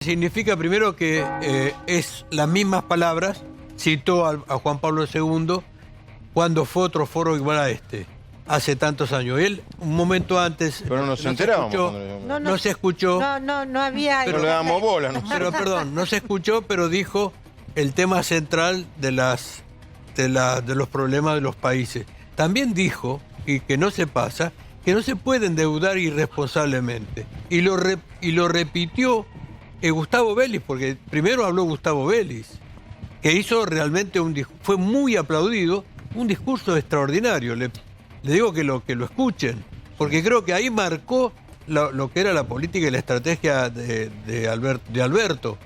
Significa primero que es las mismas palabras, citó a Juan Pablo II cuando fue otro foro igual a este, hace tantos años. Él, un momento antes... Pero no se enterábamos. No se escuchó. No había... Pero le damos bola, ¿no? Pero perdón, no se escuchó, pero dijo el tema central de los problemas de los países. También dijo, y que no se pasa, que no se puede endeudar irresponsablemente. Y lo repitió Gustavo Vélez, porque primero habló Gustavo Vélez, que hizo realmente fue muy aplaudido, un discurso extraordinario. Le digo que lo escuchen, porque creo que ahí marcó lo que era la política y la estrategia de Alberto.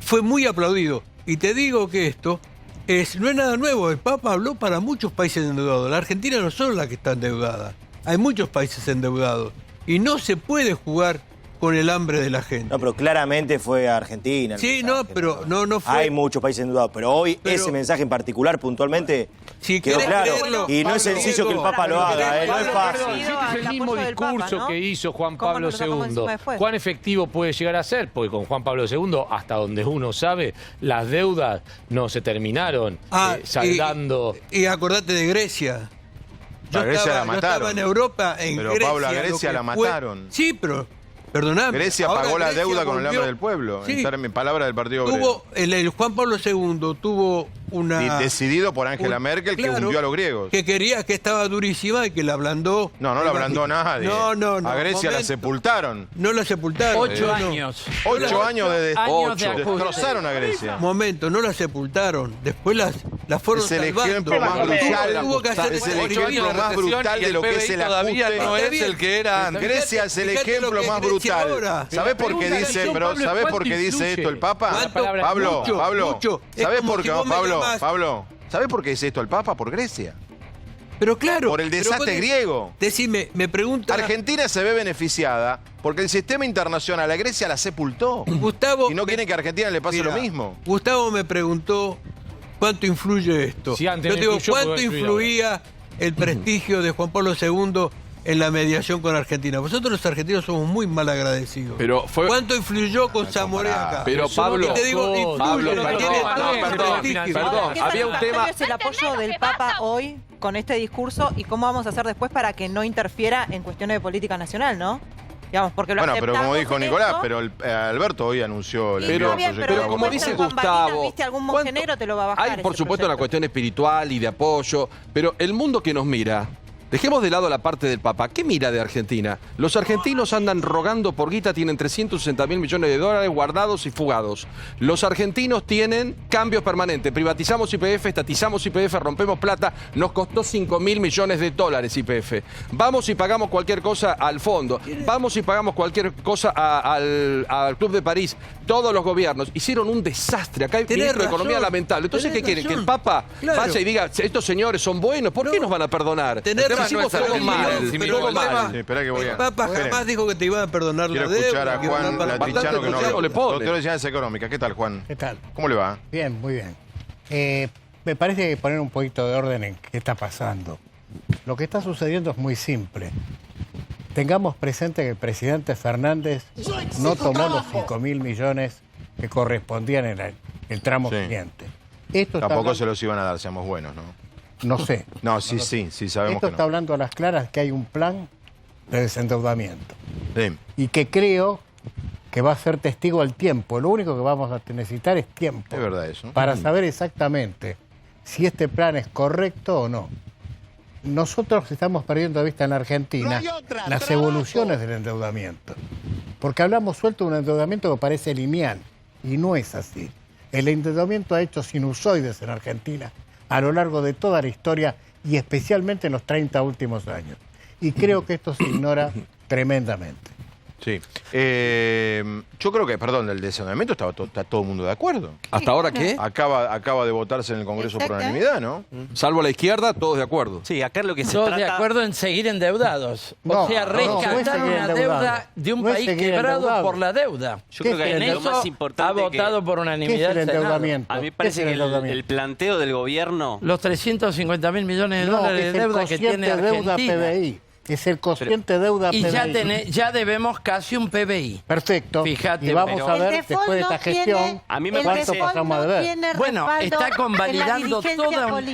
Fue muy aplaudido. Y te digo que esto no es nada nuevo. El Papa habló para muchos países endeudados. La Argentina no es solo la que está endeudada. Hay muchos países endeudados. Y no se puede jugar con el hambre de la gente. No, pero claramente fue a Argentina. Sí, pero no fue. Hay muchos países endeudados, pero hoy ese mensaje en particular, puntualmente, si quedó claro. Creerlo, y no es sencillo que el Papa lo haga, no es fácil. Es el mismo discurso que hizo Juan Pablo II. ¿Cuán efectivo puede llegar a ser? Porque con Juan Pablo II, hasta donde uno sabe, las deudas no se terminaron saldando. Y acordate de Grecia. A Grecia la mataron. Yo estaba en Europa, pero Pablo, a Grecia la mataron. Sí, pero... Perdóname. Grecia pagó la deuda con el hambre del pueblo, sí, en palabras del Partido Obrero. El Juan Pablo II tuvo una... Decidido por Angela Merkel, claro, que hundió a los griegos. Que quería, que estaba durísima y que la ablandó. No la ablandó nadie. No. A Grecia la sepultaron. No la sepultaron. 8 años. 8 años de destrozaron a Grecia. Momento, no la sepultaron. Después las fueron salvando. Es el ejemplo más brutal. Es el ejemplo más brutal de lo que es el ajuste. No es el que era antes. Grecia es el ejemplo más brutal. ¿Sabés por qué dice, ¿sabés por qué dice esto el Papa? Pablo, ¿sabés por qué, Pablo? ¿Sabés por qué dice esto el Papa? Por Grecia. Pero claro. Por el desastre griego. Decime, me pregunta... Argentina se ve beneficiada porque el sistema internacional a Grecia la sepultó. Gustavo... Y no quieren que a Argentina le pase lo mismo. Gustavo me preguntó cuánto influye esto. Sí, yo digo, ¿cuánto influía el prestigio de Juan Pablo II en la mediación con Argentina? Vosotros los argentinos somos muy mal agradecidos. Pero ¿cuánto influyó con Zamoré acá? Pero Pablo, te digo, influye, perdón, había un tema... ¿Es el apoyo del Papa hoy con este discurso y cómo vamos a hacer después para que no interfiera en cuestiones de política nacional, no? Digamos, porque bueno, pero como dijo Nicolás, pero Alberto hoy anunció el proyecto. Pero como dice Gustavo, ¿viste? Algún monjenero te lo va a bajar. Hay, por supuesto, una cuestión espiritual y de apoyo, pero el mundo que nos mira... Dejemos de lado la parte del Papa. ¿Qué mira de Argentina? Los argentinos andan rogando por guita, tienen 360.000 millones de dólares guardados y fugados. Los argentinos tienen cambios permanentes. Privatizamos YPF, estatizamos YPF, rompemos plata. Nos costó 5.000 millones de dólares YPF. Vamos y pagamos cualquier cosa al fondo. Vamos y pagamos cualquier cosa al Club de París. Todos los gobiernos hicieron un desastre. Acá hay ministro de Economía lamentable. Entonces, ¿qué quieren? Que el Papa vaya y diga, estos señores son buenos. ¿Por qué nos van a perdonar? Hicimos todo mal, todo mal. Espera que voy a... El Papa jamás dijo que te iban a perdonar la deuda. Quiero escuchar a Juan Latrichano, que no habló. Doctor de Ciencias Económicas. ¿Qué tal, Juan? ¿Qué tal? ¿Cómo le va? Bien, muy bien. Me parece que poner un poquito de orden en qué está pasando. Lo que está sucediendo es muy simple. Tengamos presente que el presidente Fernández no tomó los 5.000 millones que correspondían en el tramo siguiente. Tampoco se los iban a dar, seamos buenos, ¿no? No sé. No, sí sabemos que no. Esto está hablando a las claras que hay un plan de desendeudamiento. Sí. Y que creo que va a ser testigo al tiempo. Lo único que vamos a necesitar es tiempo. Es verdad eso. Para saber exactamente si este plan es correcto o no. Nosotros estamos perdiendo de vista en la Argentina las evoluciones del endeudamiento. Porque hablamos suelto de un endeudamiento que parece lineal. Y no es así. El endeudamiento ha hecho sinusoides en Argentina a lo largo de toda la historia y especialmente en los 30 últimos años. Y creo que esto se ignora tremendamente. Sí. Yo creo que, perdón, del desendeudamiento está todo el mundo de acuerdo. ¿Hasta ahora qué? Acaba de votarse en el Congreso por unanimidad, ¿no? Salvo la izquierda, todos de acuerdo. Sí, acá es lo que se Todos trata... de acuerdo en seguir endeudados. No, o sea, rescatar una deuda de un país quebrado por la deuda. Yo creo que en lo más importante ha votado por unanimidad ¿Qué es el Senado. endeudamiento? A mí me parece que el planteo del gobierno... Los 350.000 millones de dólares de deuda que tiene deuda Argentina. PBI. es el cociente deuda Y PBI. ya debemos casi un PBI. Perfecto. Fíjate, y vamos a ver después de esta gestión a mí me cuánto parece, pasamos a deber. Bueno, está convalidando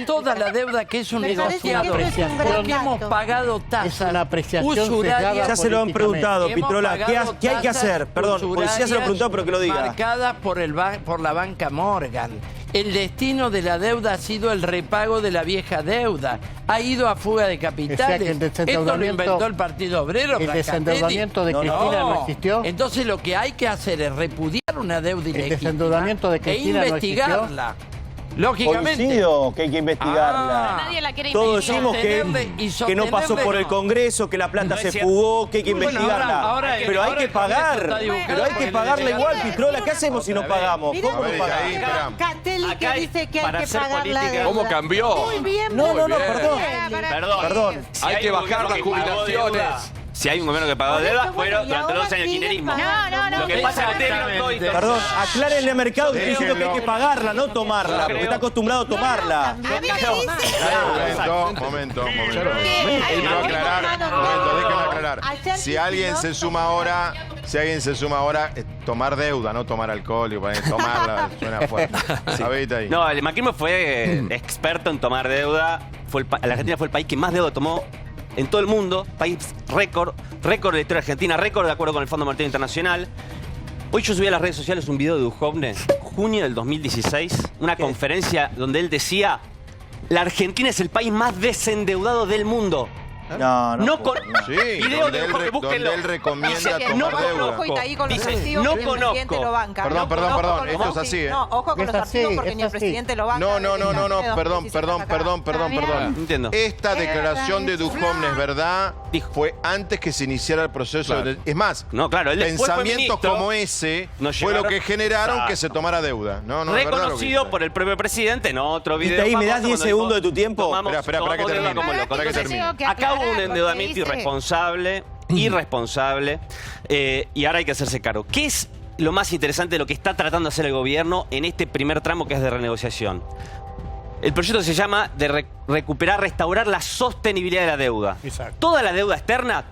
toda la deuda que es un negociado. Porque hemos pagado tasas. Es una apreciación usurarias. sesgada Ya se lo han preguntado, Hemos Pitrola. pagado ¿Qué hay que hacer? Perdón, policía se lo preguntó, pero que lo diga. Marcadas por la banca Morgan. El destino de la deuda ha sido el repago de la vieja deuda. Ha ido a fuga de capitales. O sea que el Esto lo inventó el Partido Obrero. El desendeudamiento de Cristina no existió. Entonces lo que hay que hacer es repudiar una deuda ilegítima. El desendeudamiento de Cristina e investigarla. Lógicamente. Coincido que hay que investigarla. Nadie la quiere Todos investigar. decimos que no pasó por el Congreso, que la plata se fugó, que hay que investigarla. Pero hay que pagar. Pero hay que pagarla igual, Pitrola. ¿Qué hacemos si no pagamos? ¿Cómo no pagamos? Castelli que dice que hay que pagar la deuda. ¿Cómo cambió? Muy bien. No, Muy bien. perdón. Hay que bajar las jubilaciones. Si hay un gobierno que pagó deuda, fueron durante los 2 años del kirchnerismo. No. Lo que pasa es que ustedes no estoy. Perdón, aclárenle al mercado que estoy diciendo que hay que pagarla, no tomarla, porque está acostumbrado a tomarla. A mí me dice... Momento. Quiero aclarar, déjame aclarar. Si alguien se suma ahora, tomar deuda, no tomar alcohol, y tomarla suena fuerte. ¿Sabéis ahí? No, el macrismo fue experto en tomar deuda. La Argentina fue el país que más deuda tomó en todo el mundo, país récord de la historia argentina, récord de acuerdo con el Fondo Monetario Internacional. Hoy yo subí a las redes sociales un video de Duhovne, junio del 2016, una conferencia donde él decía: la Argentina es el país más desendeudado del mundo. No con sí, video de Duhovne, donde él recomienda tomar deuda. Dice, no conozco. Perdón, esto es así, ¿eh? No, ojo con los archivos porque ni el presidente lo banca. No, perdón. Entiendo. Esta declaración de Duhovne, es verdad, fue antes que se iniciara el proceso. Claro. Es más, no, claro, él pensamientos como ese fue lo que generaron que se tomara deuda. Reconocido por el propio presidente, no otro video. ¿Y ahí me das 10 segundos de tu tiempo? Espera que termine. Acá hubo un endeudamiento irresponsable, y ahora hay que hacerse cargo. ¿Qué es lo más interesante de lo que está tratando de hacer el gobierno en este primer tramo que es de renegociación? El proyecto se llama de restaurar la sostenibilidad de la deuda. Exacto. Toda la deuda externa,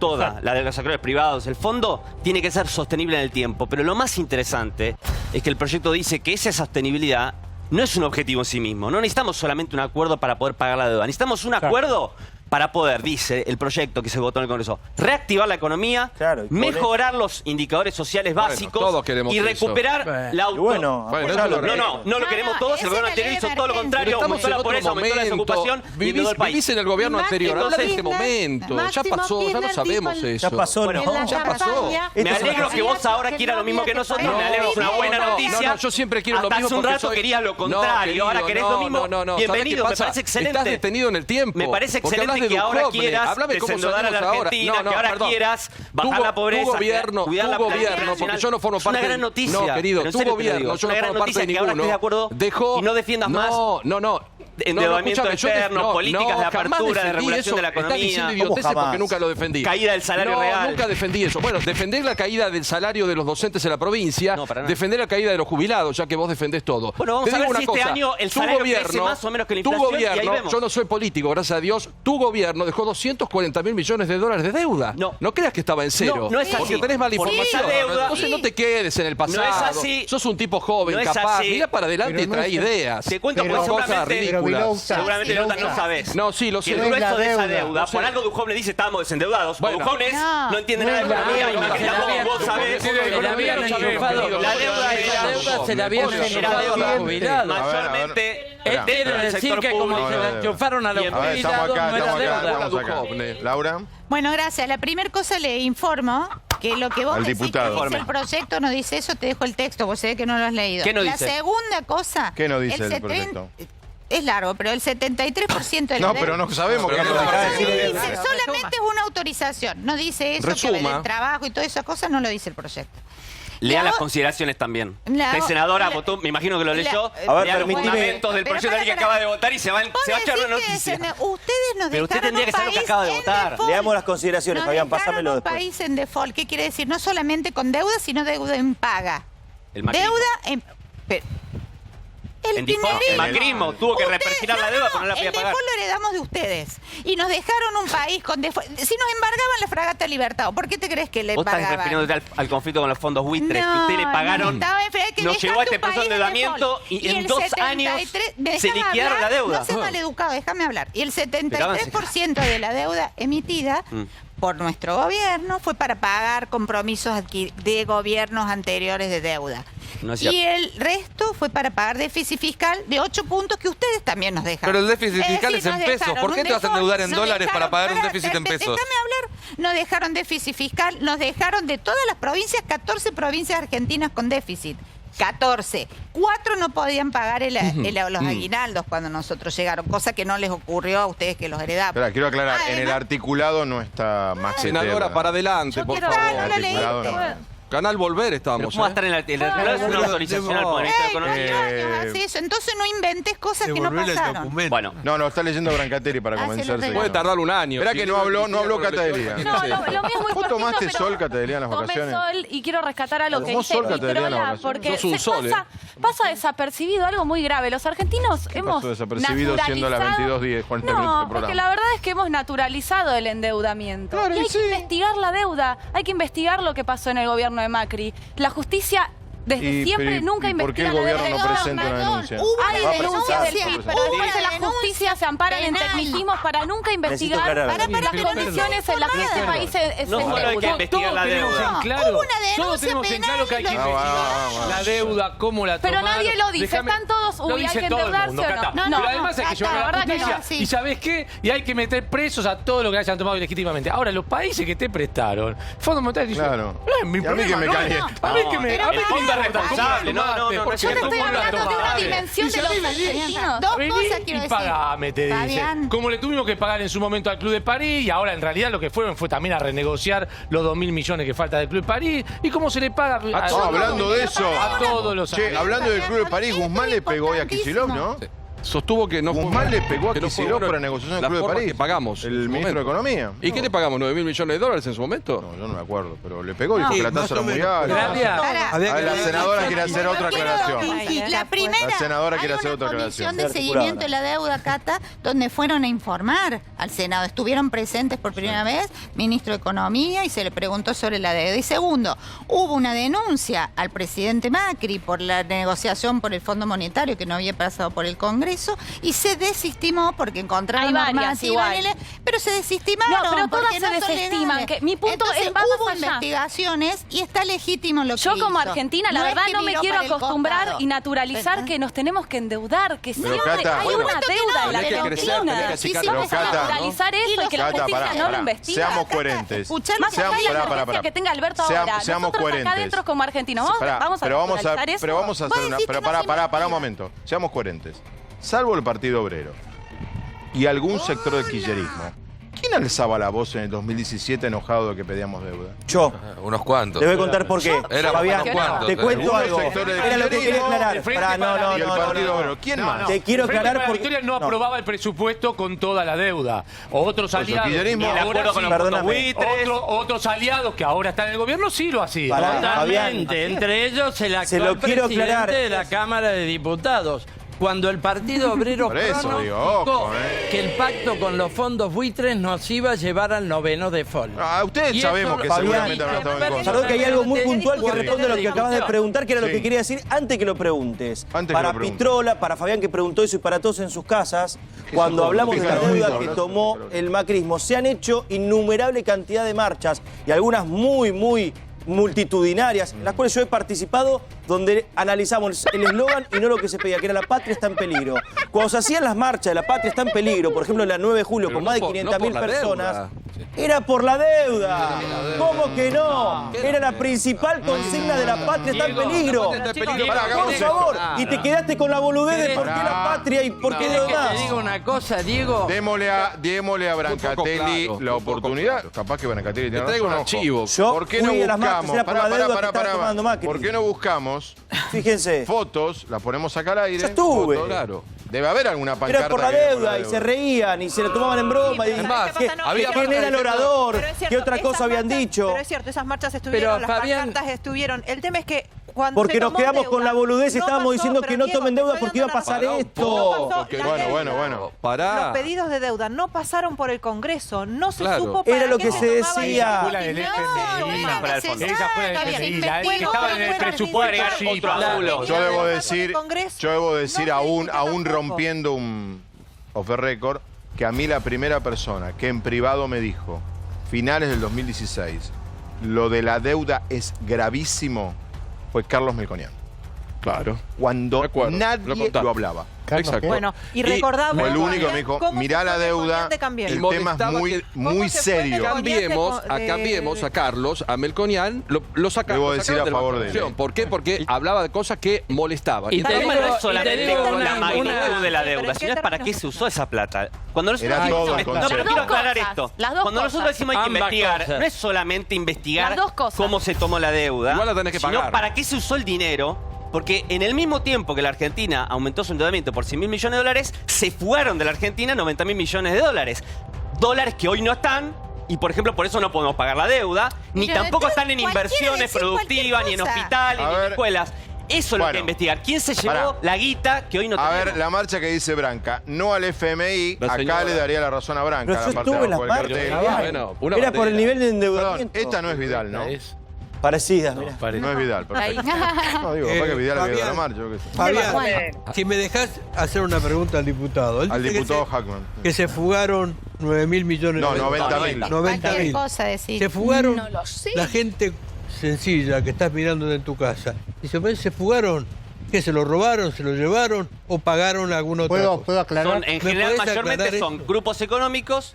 la de los acreedores privados, el fondo, tiene que ser sostenible en el tiempo. Pero lo más interesante es que el proyecto dice que esa sostenibilidad no es un objetivo en sí mismo. No necesitamos solamente un acuerdo para poder pagar la deuda. Necesitamos un acuerdo para poder, dice el proyecto que se votó en el Congreso, reactivar la economía, mejorar los indicadores sociales básicos y recuperar la auto... No lo queremos todos. El gobierno anterior hizo todo lo contrario, aumentó la pobreza, aumentó la desocupación y todo el país. Vivís en el gobierno anterior, habla de ese momento. Ya pasó, ya lo sabemos eso. Ya pasó, ya pasó. Me alegro que vos ahora quieras lo mismo que nosotros, me alegro, es una buena noticia. Yo siempre quiero lo mismo. Hace un rato querías lo contrario, ahora querés lo mismo. Bienvenido, me parece excelente. Estás detenido en el tiempo. Me parece excelente que ahora quieras desendeudar a la Argentina, que ahora quieras bajar la pobreza, tu gobierno, porque yo no formo parte... Es una gran noticia. No, querido, tu gobierno, yo no formo parte de ninguno. De acuerdo y no defiendas más endeudamiento externo, políticas de apertura, de regulación de la economía. Estás diciendo idioteces porque nunca lo defendí. Caída del salario real. Nunca defendí eso. Bueno, defender la caída del salario de los docentes en la provincia, defender la caída de los jubilados, ya que vos defendés todo. Bueno, vamos a ver si este año el salario crece más o menos que la inflación. Tu gobierno, yo no soy político, gracias a Dios, tu gobierno dejó 240.000 millones de dólares de deuda. No creas que estaba en cero. No es así. Porque tenés mala información. Entonces no te quedes en el pasado. No es así. Sos un tipo joven, capaz. Mira para adelante y trae ideas. Te cuento porque seguramente no sabés. No, sí, lo sé. El grueso de esa deuda, por algo Duhovne dice estábamos desendeudados. Duhovne no entiende nada de economía y Macri tampoco, vos sabés. La deuda se la habían enchufado a los jubilados. Mayormente quiere decir que como se la enchufaron a los jubilados no era deuda. Laura. Bueno, gracias. La primera cosa le informo que lo que vos decís que dice el proyecto no dice eso, te dejo el texto, vos sé que no lo has leído. ¿Qué no dice? La segunda cosa... ¿Qué no dice el proyecto? Es largo, pero el 73% de la No, pero no sabemos qué dice. Solamente es una autorización. No dice eso, que el trabajo y todas esas cosas no lo dice el proyecto. Lea las consideraciones también. La senadora votó, me imagino que lo leyó. Lea los fundamentos del proyecto de ley que acaba de votar y se va a echar una noticia. Ustedes nos Pero usted tendría que saber lo que acaba de votar. Leamos las consideraciones, Fabián, pásamelo después. Un país en default, ¿qué quiere decir? No solamente con deuda, sino deuda en paga. Deuda en... Es kirchnerismo. El macrismo tuvo que representar la deuda, pero no la podía pagar. El default lo heredamos de ustedes. Y nos dejaron un país con default. Si nos embargaban la fragata Libertad, ¿por qué te crees que le embargaban? Vos estás refiriéndote al conflicto con los fondos buitres que ustedes le pagaron. Nos llevó a este proceso de endeudamiento y en 2 años se liquidaron la deuda. No seas maleducado, déjame hablar. Y el 73% de la deuda emitida por nuestro gobierno fue para pagar compromisos de gobiernos anteriores de deuda. Y el resto fue para pagar déficit fiscal de 8 puntos que ustedes también nos dejaron. Pero el déficit fiscal es en pesos. ¿Por qué te vas a endeudar en dólares para pagar un déficit en pesos? Déjame hablar. Nos dejaron déficit fiscal, nos dejaron de todas las provincias, 14 provincias argentinas con déficit. 14. 4 no podían pagar los aguinaldos cuando nosotros llegaron, cosa que no les ocurrió a ustedes que los heredamos. Espera, quiero aclarar, en el articulado no está más Senadora, para adelante, por favor. Canal Volver estábamos. ¿Cómo va a estar en el articulado? Es una autorización al Poder de Economía. Eso. Entonces no inventes cosas que no pasaron. Bueno. No, está leyendo Brancatelli para convencerse. Puede tardar un año. Espera que no habló Cata Delia. No, lo mío es muy ¿Vos tomaste sol, Cata Delia, en las vacaciones? Tomé sol y quiero rescatar a lo que dice Pitrola, porque pasa desapercibido algo muy grave. Los argentinos hemos desapercibido siendo las 22:10, 40 minutos de programa. Porque la verdad es que hemos naturalizado el endeudamiento. Claro, y hay que investigar la deuda, hay que investigar lo que pasó en el gobierno de Macri. La justicia desde siempre nunca investiga la deuda. ¿Por qué el gobierno no presenta una denuncia? Hay denuncias del FIP, pero después de la justicia se amparan en tecnicismos para nunca investigar las condiciones en las que este país se solo hay que investigar la deuda. Todos tenemos en claro que hay que investigar la deuda, cómo la tomaron. Pero nadie lo dice, están todos, hay que endeudarse o no. Pero además hay que llevar a la justicia. ¿Y sabés qué? Y hay que meter presos a todo lo que hayan tomado ilegítimamente. Ahora, los países que te prestaron, Fondo Monetario dice, mi problema, a mí que me responsable. No. Yo te estoy hablando de una dimensión de los argentinos. Dos cosas quiero decir. Pagame, te dice. Como le tuvimos que pagar en su momento al Club de París, y ahora en realidad lo que fue también a renegociar los 2.000 millones que falta del Club de París. ¿Y cómo se le paga hablando de eso, a todos los hablando del Club de París, Guzmán le pegó hoy a Kicillof, ¿no? Sostuvo que no Guzmán le pegó a Kicillof para negociación del Club de París. Que pagamos. El ministro de Economía. ¿Y qué le pagamos? ¿9.000 millones de dólares en su momento? No, yo no me acuerdo, pero le pegó y dijo que la tasa era muy alta. La senadora quiere hacer otra aclaración. La primera, la senadora quiere hacer otra aclaración. Hay una comisión de seguimiento de la deuda, Cata, donde fueron a informar al Senado. Estuvieron presentes por primera vez ministro de Economía y se le preguntó sobre la deuda. Y segundo, hubo una denuncia al presidente Macri por la negociación por el Fondo Monetario que no había pasado por el Congreso y se desestimó porque encontraron normativa, pero se desestimaron. No, pero todas se desestiman. Mi punto es va más hubo allá. Investigaciones y está legítimo lo que Yo como hizo. argentina, la verdad, no me quiero acostumbrar y naturalizar que nos tenemos que endeudar, que siempre hay una deuda en la Argentina. Sí, vamos a naturalizar eso y que la justicia no lo investigue. Seamos coherentes. Más allá de la urgencia que tenga Alberto ahora. Seamos coherentes. Acá adentro como argentinos, vamos a naturalizar eso. Pero vamos a hacer una... Pero pará un momento. Seamos coherentes. Salvo el Partido Obrero y algún sector del kirchnerismo, ¿quién alzaba la voz en el 2017 enojado de que pedíamos deuda? Yo. Unos cuantos. Te voy a contar por qué. Fabián, te cuento algo. Era lo que quería aclarar. Y el Partido Obrero. ¿Quién más? Te quiero aclarar porque Victoria no aprobaba el presupuesto con toda la deuda. Otros aliados. Otros aliados que ahora están en el gobierno sí lo hacían. Totalmente. Entre ellos el actual presidente de la Cámara de Diputados. Cuando el Partido Obrero pronosticó que el pacto con los fondos buitres nos iba a llevar al 9º default. Ustedes sabemos que seguramente no estaban en contra. Perdón, que hay algo muy puntual que responde a lo que acabas de preguntar, que era lo que quería decir antes que lo preguntes. Para Pitrola, para Fabián que preguntó eso y para todos en sus casas, cuando hablamos de la deuda que tomó el macrismo, se han hecho innumerable cantidad de marchas y algunas muy multitudinarias, en las cuales yo he participado, donde analizamos el eslogan y no lo que se pedía, que era la patria está en peligro. Cuando se hacían las marchas de la patria está en peligro, por ejemplo en la 9 de julio, con más de 500.000 personas, era por la deuda. ¿Cómo que no? Era la principal consigna de la patria está en peligro. Por favor, y te quedaste con la boludez de por qué la patria y por qué deuda. Te digo una cosa, Diego. Démosle a Brancatelli la oportunidad. Capaz que Brancatelli tiene razón. un archivo. ¿Por qué no buscamos? ¿Por qué no buscamos? Fíjense. Fotos, las ponemos acá al aire. Yo estuve. Claro. Debe haber alguna pancarta. Era por la deuda y se reían y se lo tomaban en broma. ¿Quién era el orador? ¿Qué otra cosa habían dicho? Pero es cierto, esas marchas estuvieron, las pancartas estuvieron. El tema es que Porque nos quedamos con la boludez y estábamos diciendo que no tomen deuda porque iba a pasar esto. Bueno. Los pedidos de deuda no pasaron por el Congreso, no se supo para Era lo qué que se decía. Yo debo decir, aún rompiendo un off the record, que a mí la primera persona que en privado me dijo, finales del 2016, lo de la deuda es gravísimo, fue Carlos Melconian. Claro. Cuando nadie lo hablaba. Exacto. Bueno, y recordamos... Fue el único que me dijo, mirá la deuda, el tema es muy serio. Cambiemos a Carlos, a Melconian, lo sacamos. Debo decir a favor de él. ¿Por qué? Porque hablaba de cosas que molestaban. Y el tema no es solamente con la magnitud de la deuda, sino es para qué se usó esa plata. Cuando nosotros quiero aclarar esto. Cuando nosotros decimos hay que investigar, no es solamente investigar cómo se tomó la deuda, igual la tenés que pagar, sino para qué se usó el dinero. Porque en el mismo tiempo que la Argentina aumentó su endeudamiento por 100.000 millones de dólares, se fugaron de la Argentina 90.000 millones de dólares. Dólares que hoy no están, y por ejemplo por eso no podemos pagar la deuda, ni tampoco están en inversiones productivas, ni en hospitales, ni en escuelas. Eso es lo que investigar. ¿Quién se llevó la guita que hoy no tenemos? A ver, la marcha que dice Branca, no al FMI, acá le daría la razón a Branca. Pero yo estuve en las marchas. Era por el nivel de endeudamiento. Perdón, esta no es Vidal, ¿no? Parecida, no es Vidal, perfecto. No, digo, capaz que Vidal había ido a la marcha. Fabián, si me dejás hacer una pregunta al diputado. Al diputado Hackman. Que se fugaron 9.000 millones de dólares. 90.000. Se fugaron la gente sencilla que estás mirando en tu casa. Y se fugaron. ¿Qué? ¿Se lo robaron? ¿Se lo llevaron? ¿O pagaron alguna otra cosa? ¿Puedo aclarar? En general, mayormente son grupos económicos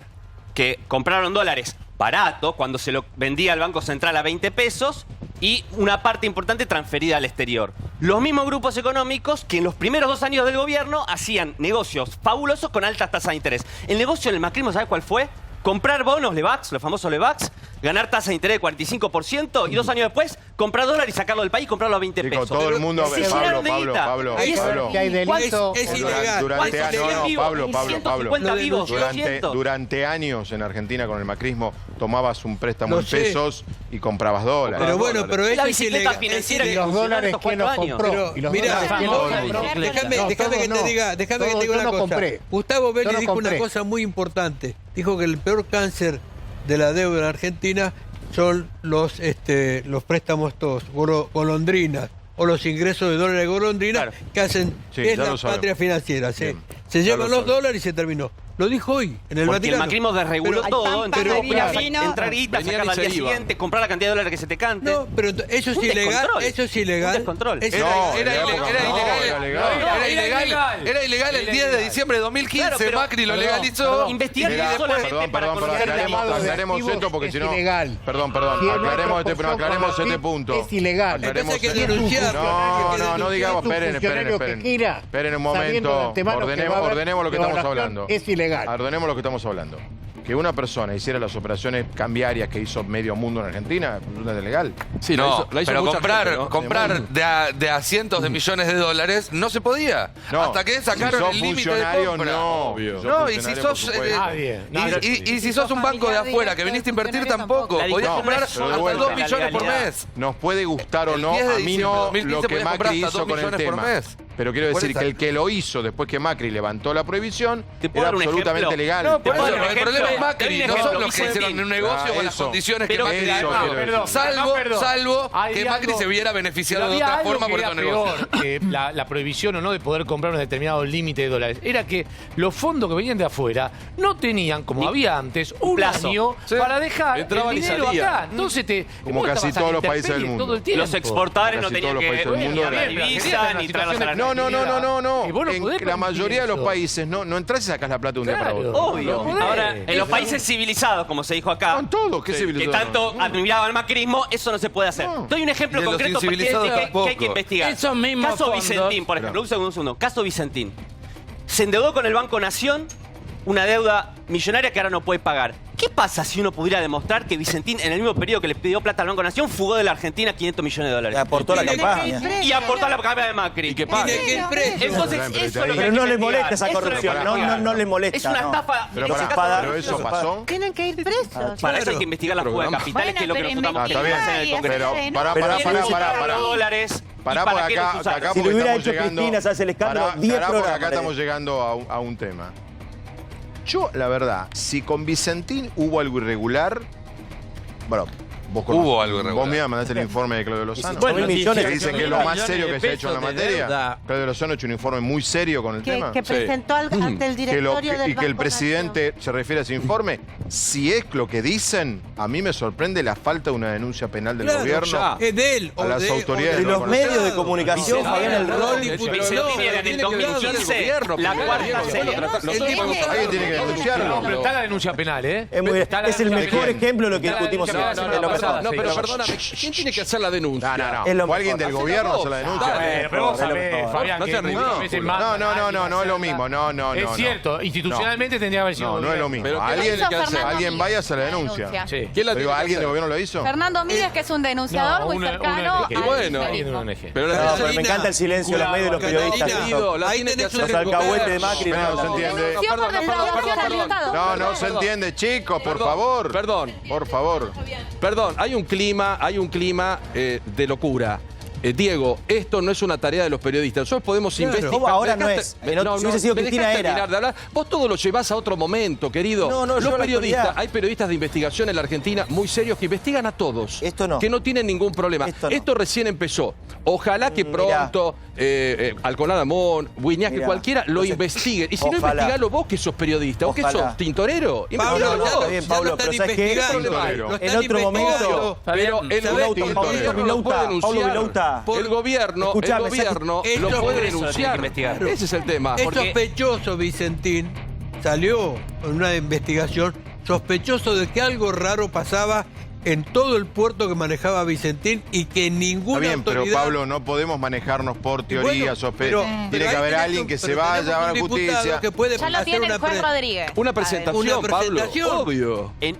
que compraron dólares barato, cuando se lo vendía al Banco Central a 20 pesos, y una parte importante transferida al exterior. Los mismos grupos económicos que en los primeros 2 años del gobierno hacían negocios fabulosos con altas tasas de interés. El negocio del macrismo, ¿sabes cuál fue? Comprar bonos Levax, los famosos Levax, ganar tasa de interés de 45% y 2 años después comprar dólares y sacarlo del país y comprarlo a 20 pesos. Todo el mundo... Pablo. Que hay delito. Es ilegal. Durante años en Argentina con el macrismo tomabas un préstamo en pesos y comprabas dólares. Pero bueno, pero es la bicicleta financiera que los dólares que nos compró. Mirá, déjame que te diga una cosa. Gustavo Vélez dijo una cosa muy importante. Dijo que el peor cáncer de la deuda en Argentina son los préstamos todos, golondrinas, o los ingresos de dólares de golondrinas que hacen, es la patria financiera. Se llevan los dólares y se terminó. Lo dijo hoy en el Vaticano. Porque el macrismo desreguló todo, entonces entrar guita, sacarla al día siguiente, comprar la cantidad de dólares que se te cante. No, pero eso es ilegal. Eso es ilegal. Descontrol. Era ilegal el 10 de diciembre de 2015. Macri lo legalizó. Investigar perdón, aclaremos esto porque si no... Perdón, aclaremos este punto. Es ilegal. No digamos, esperen un momento. Ordenemos lo que estamos hablando. Es ilegal. Ordenemos lo que estamos hablando. Que una persona hiciera las operaciones cambiarias que hizo medio mundo en Argentina, es legal. Sí, no, pero comprar de a cientos de millones de dólares no se podía. Hasta que sacaron el límite de compra. No, y si sos un banco de afuera que viniste a invertir tampoco, podías comprar hasta 2 millones por mes. Nos puede gustar o no, a mí no lo que Macri hizo con el tema. Pero quiero decir que el que lo hizo después que Macri levantó la prohibición era absolutamente legal. No, por eso, el problema es Macri, no son los que hicieron un negocio con las condiciones que Macri hizo. Salvo que Macri se hubiera beneficiado de otra forma por estos negocios. La prohibición o no de poder comprar un determinado límite de dólares era que los fondos que venían de afuera no tenían, como había antes, un año para dejar el dinero acá. Entonces como casi todos los países del mundo. Los exportadores no tenían que la divisa ni traerlas a la No. En la mayoría de los países no entras y sacas la plata un día para otro. Obvio. Ahora, en los países civilizados, como se dijo acá, con todos, ¿qué civilizados? Que tanto admiraban el macrismo, eso no se puede hacer. Doy un ejemplo concreto que hay que investigar. Caso Vicentín, por ejemplo. Un segundo. Caso Vicentín. Se endeudó con el Banco Nación una deuda millonaria que ahora no puede pagar. ¿Qué pasa si uno pudiera demostrar que Vicentín, en el mismo periodo que le pidió plata al Banco Nación, fugó de la Argentina 500 millones de dólares? Le aportó la campaña. Y aportó a la campaña de Macri. ¿Y qué paga? Entonces, eso es lo que Pero no le molesta esa corrupción. No le molesta. Es una estafa. Pero eso pasó. Tienen que ir presos. Para eso hay que investigar la fuga de capitales, que es lo que nosotros estamos está bien. en el Congreso. Pero dólares. Pará, porque acá si lo hubiera hecho llegando, Cristina, se hace el escándalo 10 programas. Acá estamos llegando a un tema. Yo, la verdad, si con Vicentín hubo algo irregular, bueno, vos conocés, hubo algo irregular. Vos me mandaste el informe de Claudio Lozano. Bueno, millones, que dice que es lo más serio que se ha hecho en la materia. Claudio Lozano ha hecho un informe muy serio con el tema. Que presentó ante el directorio del y que el presidente se refiere a ese informe. Si es lo que dicen, a mí me sorprende la falta de una denuncia penal del gobierno es de él, a las autoridades. De los medios de comunicación, Fabián, el rol. Vicentín era en el 2015 la cuarta serie. Alguien tiene que denunciarlo. Pero está la denuncia penal, ¿eh? Es el mejor ejemplo de lo que discutimos en No, pero perdóname, ¿quién tiene que hacer la denuncia? O alguien del gobierno hace la denuncia. Pero vos sabés, Fabián, que muchas veces más. No es lo mismo. No. Es cierto, institucionalmente tendría que haber sido. No es lo mismo. Alguien vaya a hacer la denuncia. ¿Quién la Digo, ¿alguien del gobierno lo hizo? Fernando Míguez, que es un denunciador muy cercano. Y bueno, pero me encanta el silencio de los medios de los periodistas. Ahí tenés Los alcahuetes de Macri. No se entiende. No se entiende, chicos, por favor. Por favor. Perdón, hay un clima de locura. Diego, esto no es una tarea de los periodistas. Nosotros podemos investigar. ¿Cómo ahora no es? Si hubiese sido Cristina era. De hablar. Vos todo lo llevás a otro momento, querido. Los periodistas, hay periodistas de investigación en la Argentina muy serios que investigan a todos. Esto no. Que no tienen ningún problema. Esto recién empezó. Ojalá que pronto Alcolada Mon, Guiñac, que cualquiera lo investiguen. Y si no, investigalo vos que sos periodista. ¿Vos que sos tintorero? Pablo, está bien, Pablo, pero ¿sabes qué? En otro momento. Pero el gobierno lo puede denunciar. Ese es el tema. Es sospechoso, Vicentín. Salió en una investigación sospechoso de que algo raro pasaba en todo el puerto que manejaba Vicentín y que ninguna autoridad... Pero Pablo, no podemos manejarnos por teorías, tiene que haber alguien que se vaya a la justicia. Que puede ya lo tiene el juez Rodríguez. Una presentación, Pablo, obvio. En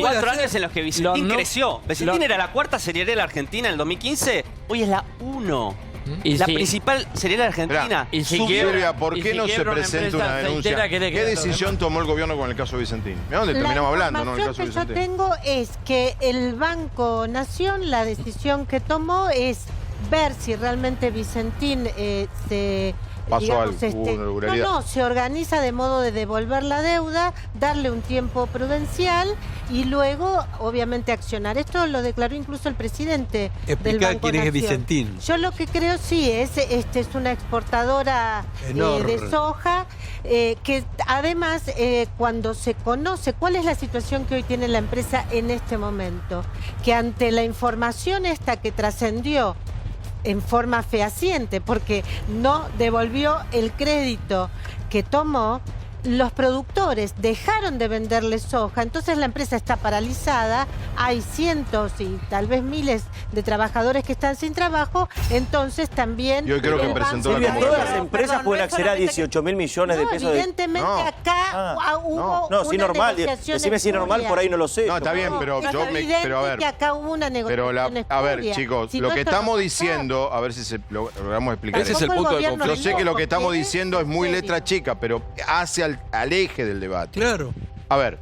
4 años en los que Vicentín creció. Vicentín era la cuarta serial de la Argentina en el 2015, hoy es la 1. La principal sería la Argentina. Silvia, ¿por qué no se presenta una denuncia? ¿Qué decisión tomó el gobierno con el caso Vicentín? Mirá dónde terminamos hablando, ¿no? En el caso Vicentín. Lo que yo tengo es que el Banco Nación, la decisión que tomó es ver si realmente Vicentín se... Pasó algo, hubo una irregularidad. No, se organiza de modo de devolver la deuda, darle un tiempo prudencial y luego, obviamente, accionar. Esto lo declaró incluso el presidente del Banco quién Nación. Es Vicentín. Yo lo que creo sí es una exportadora de soja que además cuando se conoce cuál es la situación que hoy tiene la empresa en este momento, que ante la información esta que trascendió en forma fehaciente, porque no devolvió el crédito que tomó, los productores dejaron de venderle soja, entonces la empresa está paralizada, hay cientos y tal vez miles de trabajadores que están sin trabajo, entonces también... Yo creo que presentó la todas las empresas pueden acceder a 18.000 millones de pesos. Evidentemente acá hubo si normal, decime si normal, por ahí no lo sé. No, está bien, pero a ver, que acá hubo una negociación a ver, chicos, lo que estamos diciendo, a ver si logramos explicar. Ese es el punto de conflicto. Yo sé que lo que estamos diciendo es muy letra chica, pero hace al eje del debate. Claro. A ver,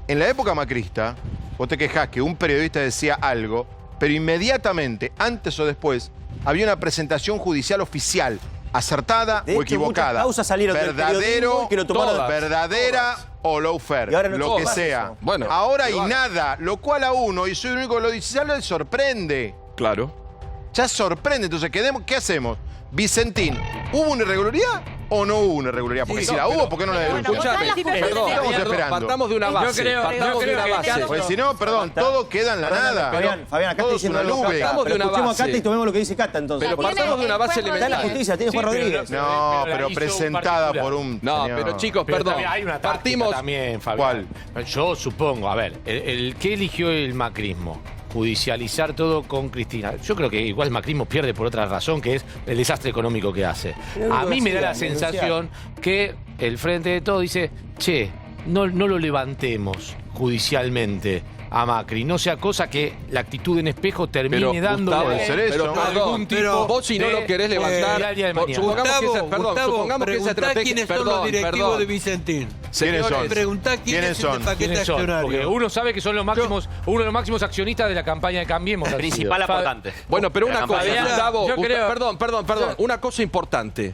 en la época macrista, vos te quejás que un periodista decía algo, pero inmediatamente, antes o después, había una presentación judicial oficial, acertada o equivocada. Causas salieron verdadero, que lo tomaron verdadera o lawfare, lo que sea. Bueno, ahora hay nada, lo cual a uno, y soy el único que lo dice, ya le sorprende. Claro. Ya sorprende. Entonces, ¿qué hacemos? Vicentín, ¿hubo una irregularidad o no hubo una irregularidad? Porque si la hubo, ¿por qué no la denunciamos? Estamos esperando. Partamos de una base. Pues si no, perdón, todo queda en la nada. Fabián, acá estoy diciendo una nube. Pero escuchemos a Cata y tomemos lo que dice Cata, entonces. Pero partamos de una base elemental. Está en la justicia, tiene Juan Rodríguez. No, pero presentada por un... No, pero chicos, perdón. Hay una táctica también, Fabián. ¿Cuál? Yo supongo, a ver, el que eligió el macrismo, judicializar todo con Cristina. Yo creo que igual el macrismo pierde por otra razón, que es el desastre económico que hace. A mí me da la sensación que el Frente de Todos dice, che, no lo levantemos. judicialmente a Macri, no sea cosa que la actitud en espejo termine dando algún tipo vos si no lo querés levantar. Supongamos que esa estrategia... ¿Quiénes son los directivos de Vicentín? ¿Quiénes son? Preguntá quiénes son. Porque uno sabe que son los máximos, uno de los máximos accionistas de la campaña de Cambiemos. El principal aportante. Bueno, pero una cosa, Gustavo, perdón, una cosa importante.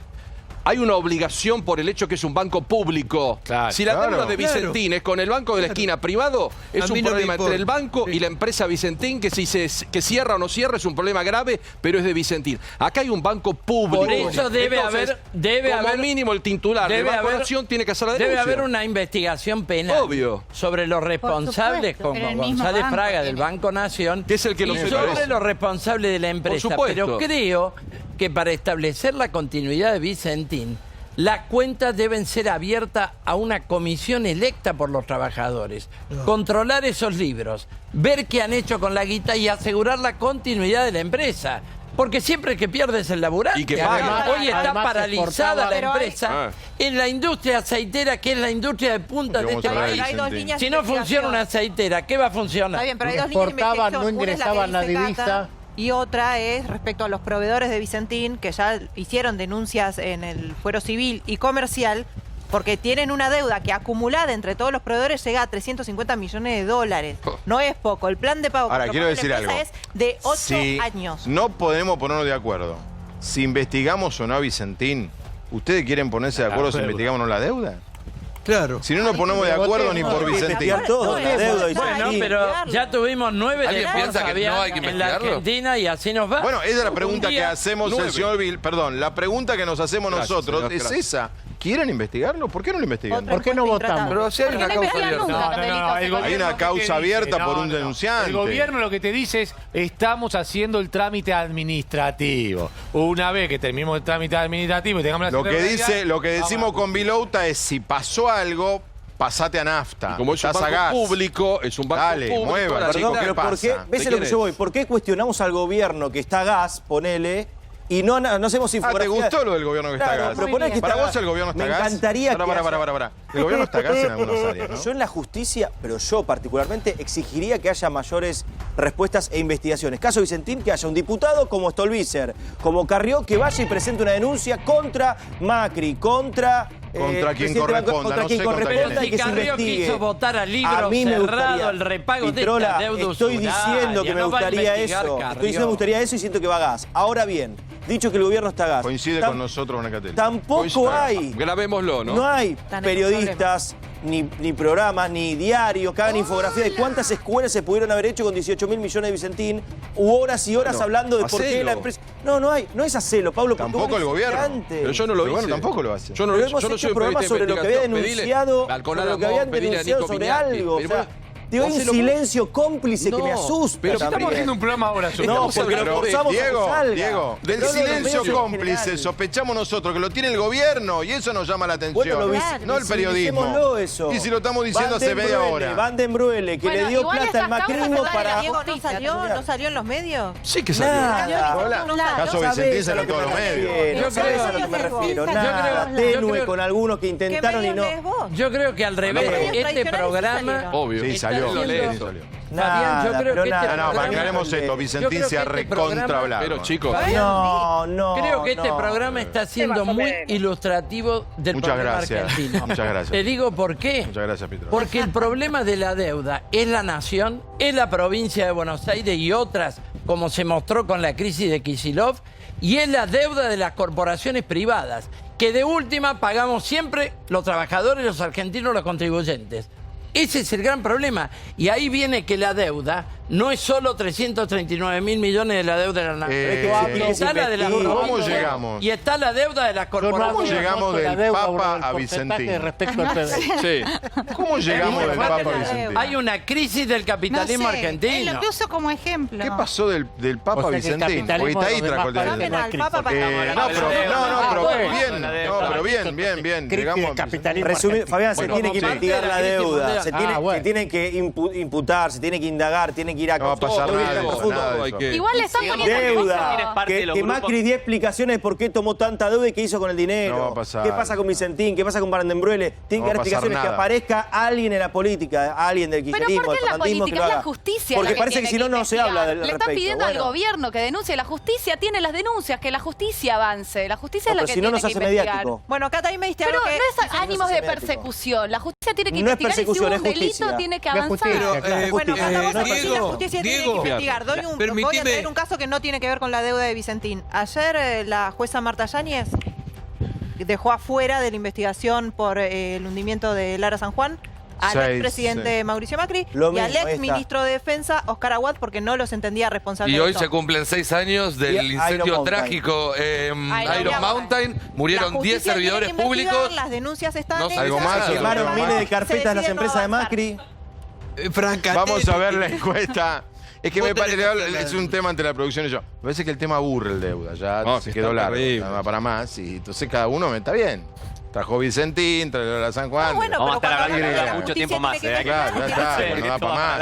Hay una obligación por el hecho que es un banco público. Claro, si la deuda de Vicentín es con el banco de la esquina privado, es un problema entre el banco y la empresa Vicentín, que si que cierra o no cierra es un problema grave, pero es de Vicentín. Acá hay un banco público. Por eso debe haber mínimo el titular de Banco Nación tiene que hacer la denuncia. Debe haber una investigación penal sobre los responsables, como González Fraga del Banco Nación, que es el que y sobre los responsables de la empresa. Pero creo que para establecer la continuidad de Vicentín, las cuentas deben ser abiertas a una comisión electa por los trabajadores. Controlar esos libros, ver qué han hecho con la guita y asegurar la continuidad de la empresa. Porque siempre que pierdes el laburante, y que hoy está paralizada la empresa en la industria aceitera, que es la industria de punta de este país. Si no funciona una aceitera, ¿qué va a funcionar? Está bien, pero hay dos líneas de investigación. No ingresaban la divisa. Y otra es respecto a los proveedores de Vicentín, que ya hicieron denuncias en el fuero civil y comercial, porque tienen una deuda que acumulada entre todos los proveedores llega a 350 millones de dólares. No es poco. El plan de pago que quiero decir algo. Es de 8 años. No podemos ponernos de acuerdo. Si investigamos o no a Vicentín, ¿ustedes quieren ponerse de acuerdo si investigamos o no la deuda? Claro. Si no nos ponemos de acuerdo ni por Vicentín. Bueno, pero ya tuvimos 9 en la Argentina y así nos va. Bueno, esa es la pregunta que hacemos el señor Perdón, la pregunta que nos hacemos nosotros es esa. ¿Quieren investigarlo? ¿Por qué no lo investigan? ¿Por qué no votamos? Pero si hay una causa abierta. Hay una causa abierta por un denunciante. El gobierno lo que te dice es, estamos haciendo el trámite administrativo. Una vez que terminemos el trámite administrativo y tengamos la lo que decimos con Vilouta es, si pasó algo, pasate a nafta. Como es un banco público, es un banco público. Mueva, chico, ¿qué pasa? ¿Ves a lo que yo voy? ¿Por qué cuestionamos al gobierno que está a gas, ponele, y no hacemos infografía? ¿te gustó lo del gobierno que está a gas? Para vos el gobierno está a gas. Me encantaría que... El gobierno está a gas en algunas áreas, ¿no? Yo en la justicia, pero yo particularmente, exigiría que haya mayores respuestas e investigaciones. Caso Vicentín, que haya un diputado como Stolbizer, como Carrió, que vaya y presente una denuncia contra Macri, contra quien corresponda. Contra quien corresponda, y que se investigue. Quiso votar al libro cerrado el repago de esta deuda. Estoy diciendo que me gustaría eso. Estoy diciendo que me gustaría eso y siento que va a gas. Ahora bien, dicho que el gobierno está a gas. Coincide con nosotros, Nacatel. Tampoco hay. Grabémoslo, ¿no? No hay periodistas, ni programas, ni diarios que hagan infografía de cuántas escuelas se pudieron haber hecho con 18.000 millones de Vicentín, u horas y horas hablando de por qué la empresa... No hay. No es hacerlo, Pablo. Tampoco el gobierno. Pero yo no lo hice. Bueno, tampoco lo hace. Yo no soy programas sobre lo que había denunciado, sobre algo. O sea, te doy un silencio cómplice que me asusta. Pero estamos haciendo un programa ahora sobre porque lo forzamos Diego, del silencio cómplice sospechamos nosotros que lo tiene el gobierno y eso nos llama la atención. No el periodismo. Eso. Y si lo estamos diciendo hace media hora. Van den Bruele, que le dio plata al macrismo para... Diego, ¿no salió en los medios? Sí que salió. Caso Vicentín salió en todos los medios. No sabés a lo que me refiero. Nada tenue con algunos que intentaron y no. Yo creo que al revés, este programa... Obvio. Sí, salió. Fabián, yo creo que aclaremos esto, Vicentín se ha recontrahablado. Pero chicos, creo que este programa está siendo muy ilustrativo del problema argentino. Muchas gracias. Te digo por qué. Muchas gracias, Petro. Porque el problema de la deuda es la nación, es la provincia de Buenos Aires y otras, como se mostró con la crisis de Kicillof, y es la deuda de las corporaciones privadas, que de última pagamos siempre los trabajadores, los argentinos, los contribuyentes. Ese es el gran problema. Y ahí viene que la deuda no es solo 339.000 millones de la deuda de la nación. Está la de las ¿Cómo llegamos? Y está la deuda de las corporaciones. ¿Cómo llegamos del Papa a Vicentín? Respecto al sí. ¿Cómo llegamos del Papa a Vicentín? Hay una crisis del capitalismo argentino. Él lo uso como ejemplo. ¿Qué pasó del Papa a Vicentín? Porque está ahí trajo el No, pero bien. bien. Fabián, se tiene que investigar la deuda, se tiene que imputar, se tiene que indagar, tiene que ir a... No va a pasar nada. Igual le están poniendo deuda. Que Macri dé explicaciones de por qué tomó tanta deuda y qué hizo con el dinero. No va a pasar. ¿Qué pasa con Vicentín? ¿Qué pasa con Brandembruele? Tiene que dar explicaciones, que aparezca alguien en la política, alguien del kirchnerismo, ¿Pero por qué la política? Es la justicia. Porque parece que si no, no se habla del respecto. Le están pidiendo al gobierno que denuncie. La justicia tiene las denuncias, que la justicia avance. La justicia es la que tiene que investigar. Bueno, Cata, ahí me diste algo que... Pero no es ánimos de persecución. La justicia tiene que investigar y si hubo un delito tiene que avanzar. Bueno, Cata, vos decís la justicia tiene que investigar. Voy a traer un caso que no tiene que ver con la deuda de Vicentín. Ayer la jueza Marta Yáñez dejó afuera de la investigación por el hundimiento de Lara San Juan al expresidente Mauricio Macri y al ex ministro de Defensa, Oscar Aguad, porque no los entendía responsables. Y hoy se cumplen 6 años del incendio trágico Iron Mountain. Murieron 10 servidores públicos. Las denuncias están algo más. Quemaron miles de carpetas las empresas de Macri. Vamos a ver la encuesta. Es que me parece, es un tema entre la producción y yo. Me parece que el tema aburre el deuda, ya se quedó largo, nada para más. Y entonces cada uno está bien. Trajo Vicentín, trajo la San Juan. Vamos a estar hablando mucho tiempo más. Claro, ya está, no da para más.